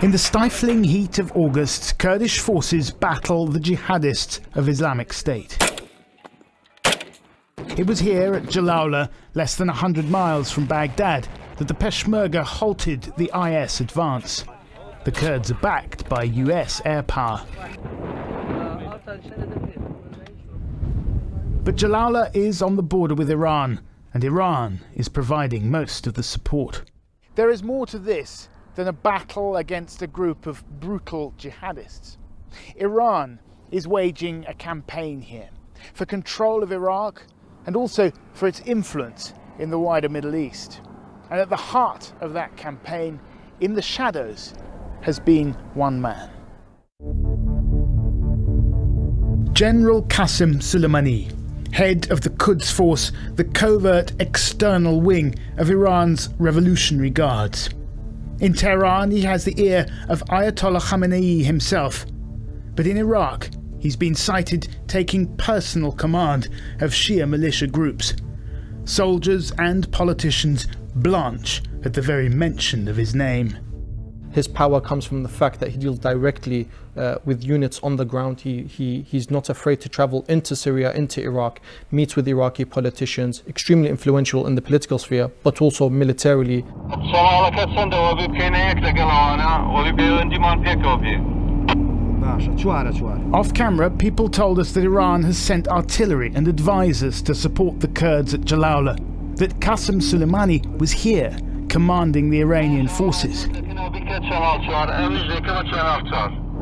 In the stifling heat of August, Kurdish forces battle the jihadists of Islamic State. It was here at Jalala, less than 100 miles from Baghdad, that the Peshmerga halted the IS advance. The Kurds are backed by US air power. But Jalala is on the border with Iran, and Iran is providing most of the support. There is more to this than a battle against a group of brutal jihadists. Iran is waging a campaign here for control of Iraq and also for its influence in the wider Middle East. And at the heart of that campaign, in the shadows, has been one man. General Qasem Soleimani, head of the Quds Force, the covert external wing of Iran's Revolutionary Guards. In Tehran, he has the ear of Ayatollah Khamenei himself. But in Iraq, he's been cited taking personal command of Shia militia groups. Soldiers and politicians blanch at the very mention of his name. His power comes from the fact that he deals directly with units on the ground. He's not afraid to travel into Syria, into Iraq, meet with Iraqi politicians, extremely influential in the political sphere, but also militarily. Off camera, people told us that Iran has sent artillery and advisors to support the Kurds at Jalala, that Qasem Soleimani was here, commanding the Iranian forces.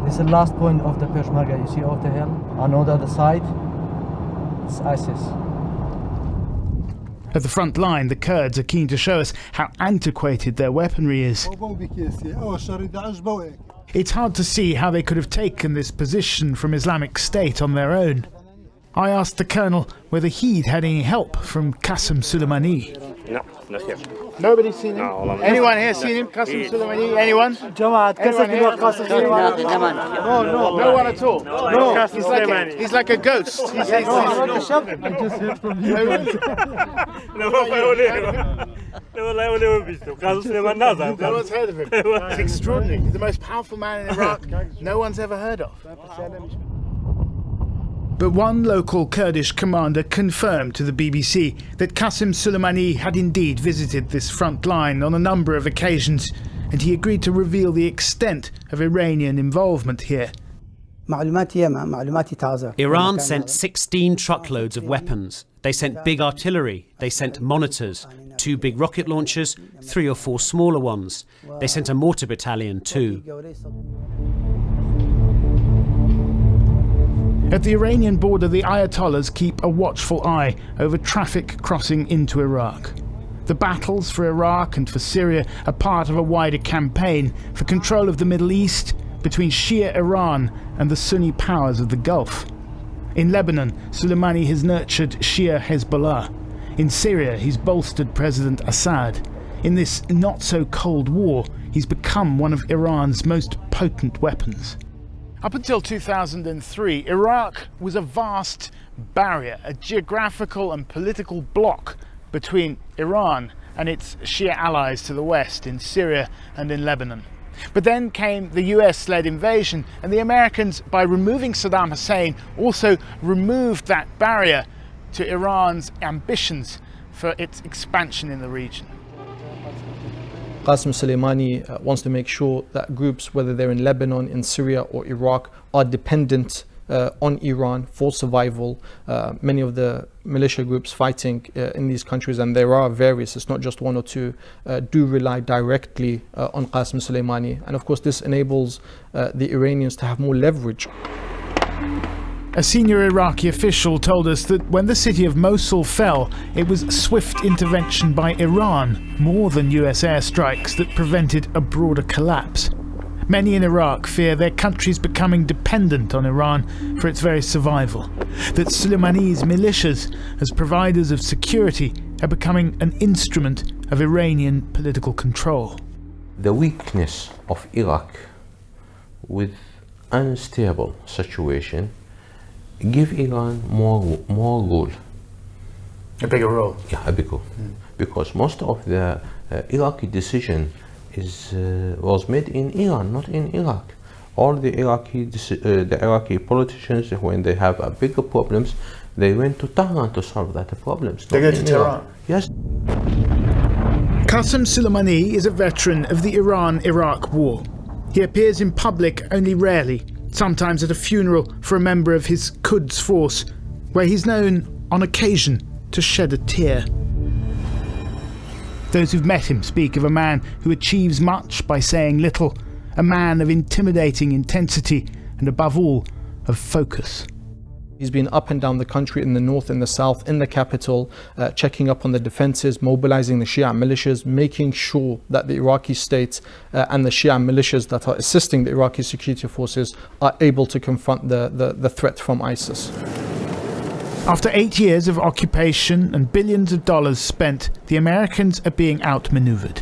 This is the last point of the Peshmerga. You see over the hill, on the other side, it's ISIS. At the front line, the Kurds are keen to show us how antiquated their weaponry is. It's hard to see how they could have taken this position from Islamic State on their own. I asked the colonel whether he'd had any help from Qasem Soleimani. No, not here. Nobody's seen him? No, anyone here seen him? Qasem Soleimani? Anyone? Anyone here? No one at all? No. He's like a ghost. I just heard from you. No one's heard of him. It's extraordinary. He's the most powerful man in Iraq no one's ever heard of. But one local Kurdish commander confirmed to the BBC that Qasem Soleimani had indeed visited this front line on a number of occasions, and he agreed to reveal the extent of Iranian involvement here. Iran sent 16 truckloads of weapons. They sent big artillery, they sent monitors, 2 big rocket launchers, 3 or 4 smaller ones. They sent a mortar battalion too. At the Iranian border, the Ayatollahs keep a watchful eye over traffic crossing into Iraq. The battles for Iraq and for Syria are part of a wider campaign for control of the Middle East between Shia Iran and the Sunni powers of the Gulf. In Lebanon, Soleimani has nurtured Shia Hezbollah. In Syria, he's bolstered President Assad. In this not-so-cold war, he's become one of Iran's most potent weapons. Up until 2003, Iraq was a vast barrier, a geographical and political bloc between Iran and its Shia allies to the west in Syria and in Lebanon. But then came the US-led invasion, and the Americans, by removing Saddam Hussein, also removed that barrier to Iran's ambitions for its expansion in the region. Qasem Soleimani wants to make sure that groups, whether they're in Lebanon, in Syria or Iraq, are dependent on Iran for survival. Many of the militia groups fighting in these countries, and there are various, it's not just 1 or 2, do rely directly on Qasem Soleimani. And of course this enables the Iranians to have more leverage. A senior Iraqi official told us that when the city of Mosul fell, it was swift intervention by Iran, more than US airstrikes, that prevented a broader collapse. Many in Iraq fear their country's becoming dependent on Iran for its very survival, that Soleimani's militias, as providers of security, are becoming an instrument of Iranian political control. The weakness of Iraq with unstable situation give Iran more role. A bigger role? Yeah, a bigger. Because most of the Iraqi decision was made in Iran, not in Iraq. All the Iraqi politicians, when they have bigger problems, they went to Tehran to solve that problems. They go to Tehran? Yes. Qasem Soleimani is a veteran of the Iran-Iraq war. He appears in public only rarely, sometimes at a funeral for a member of his Quds force, where he's known on occasion to shed a tear. Those who've met him speak of a man who achieves much by saying little, a man of intimidating intensity and above all, of focus. He's been up and down the country, in the north, in the south, in the capital, checking up on the defences, mobilising the Shia militias, making sure that the Iraqi state and the Shia militias that are assisting the Iraqi security forces are able to confront the threat from ISIS. After 8 years of occupation and billions of dollars spent, the Americans are being outmanoeuvred.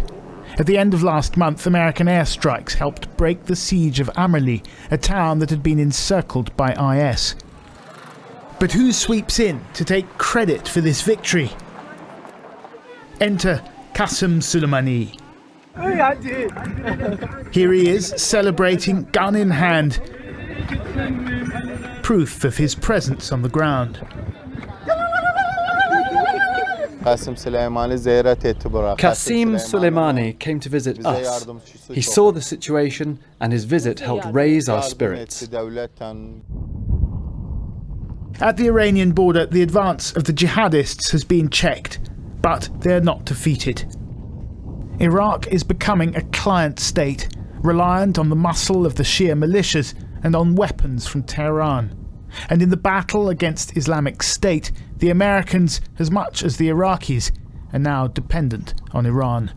At the end of last month, American airstrikes helped break the siege of Amrali, a town that had been encircled by IS. But who sweeps in to take credit for this victory? Enter Qasem Soleimani. Here he is, celebrating, gun in hand, proof of his presence on the ground. Qasem Soleimani came to visit us. He saw the situation and his visit helped raise our spirits. At the Iranian border, the advance of the jihadists has been checked, but they're not defeated. Iraq is becoming a client state, reliant on the muscle of the Shia militias and on weapons from Tehran. And in the battle against Islamic State, the Americans, as much as the Iraqis, are now dependent on Iran.